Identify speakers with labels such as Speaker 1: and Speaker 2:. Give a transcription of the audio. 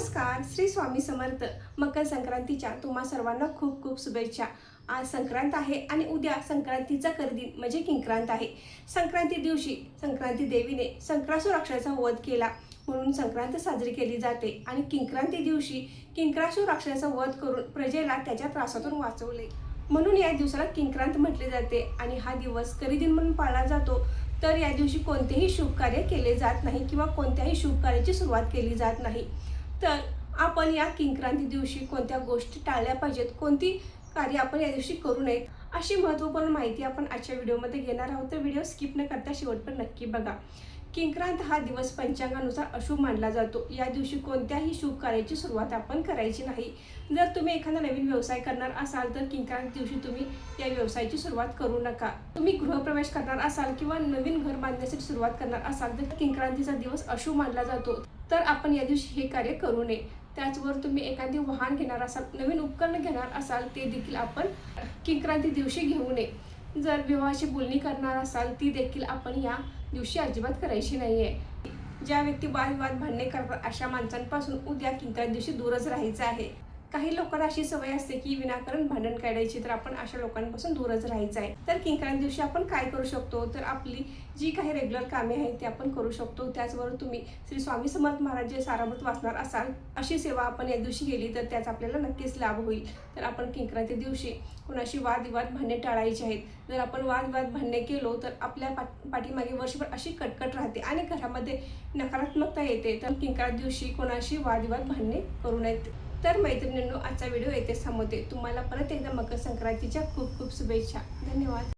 Speaker 1: नमस्कार. श्री स्वामी समर्थ. मकर संक्रांतीच्या तुम्हा सर्वांना खूप खूप शुभेच्छा. आज संक्रांत आहे आणि उद्या संक्रांतीचा करदिन म्हणजे किंक्रांत आहे. संक्रांती दिवशी संक्रांती देवीने संक्रासुर राक्षसाचा वध केला म्हणून संक्रांत साजरी केली जाते आणि किंक्रांती दिवशी किंक्रासुर राक्षसाचा वध करून प्रजेला त्याच्या त्रासातून वाचवले म्हणून या दिवसाला किंक्रांत म्हटले जाते. आणि हा दिवस करदिन म्हणून पाळला जातो. तर या दिवशी कोणतेही शुभ कार्य केले जात नाही किंवा कोणत्याही शुभ कार्याची सुरुवात केली जात नाही. तर आपण या किंक्रांती दिवशी कोणत्या गोष्टी टाळल्या पाहिजेत, कोणती कार्य आपण या दिवशी करू नयेत, अशी महत्त्वपूर्ण माहिती आपण आजच्या व्हिडिओमध्ये घेणार आहोत. तर व्हिडिओ स्किप न करता शेवटपर्यंत नक्की बघा. किंक्रांत हा दिवस पंचांगानुसार अशुभ मानला जातो. या दिवशी कोणत्याही शुभ कार्याची सुरुवात आपण करायची नाही. जर तुम्ही एखादा नवीन व्यवसाय करणार असाल तर किंक्रांत दिवशी तुम्ही या व्यवसायाची सुरुवात करू नका. तुम्ही गृहप्रवेश करणार असाल किंवा नवीन घर बांधण्यासाठी सुरुवात करणार असाल तर किंक्रांतीचा दिवस अशुभ मानला जातो. तर आपण या दिवशी हे कार्य करू नये. त्याचबरोबर तुम्ही एखादे वाहन घेणार असाल, नवीन उपकरण घेणार असाल, ते देखील आपण किंक्रांती दिवशी घेऊ नये. जर विवाहाची बोलणी करणार असाल ती देखील आपण या दिवशी अजिबात करायची नाही आहे. ज्या व्यक्ती वादविवाद भांडणे करतात अशा माणसांपासून उद्या किंक्रांत दिवशी दूरच राहायचं आहे. काही लोकांना अशी सवय असते की विनाकारण भांडण काढायची, तर आपण अशा लोकांपासून दूरच राहायचं आहे. तर किंक्रांत दिवशी आपण काय करू शकतो, तर आपली जी काही रेग्युलर कामे आहेत ते आपण करू शकतो. त्याचबरोबर तुम्ही श्री स्वामी समर्थ महाराज जे सारामृत वाचणार असाल अशी सेवा आपण या दिवशी केली तर त्याचा आपल्याला नक्कीच लाभ होईल. तर आपण किंक्रांती दिवशी कोणाशी वादविवाद भांडणे टाळायचे आहेत. जर आपण वादविवाद भांडणे केलो तर आपल्या पाठीमागे वर्षभर अशी कटकट राहते आणि घरामध्ये नकारात्मकता येते. तर किंक्रांत दिवशी कोणाशी वादविवाद भांडणे करू नयेत. तर मैत्रिणींनो, आजचा व्हिडिओ येथेच थांबवते. तुम्हाला परत एकदा मकर संक्रांतीच्या खूप खूप शुभेच्छा. धन्यवाद.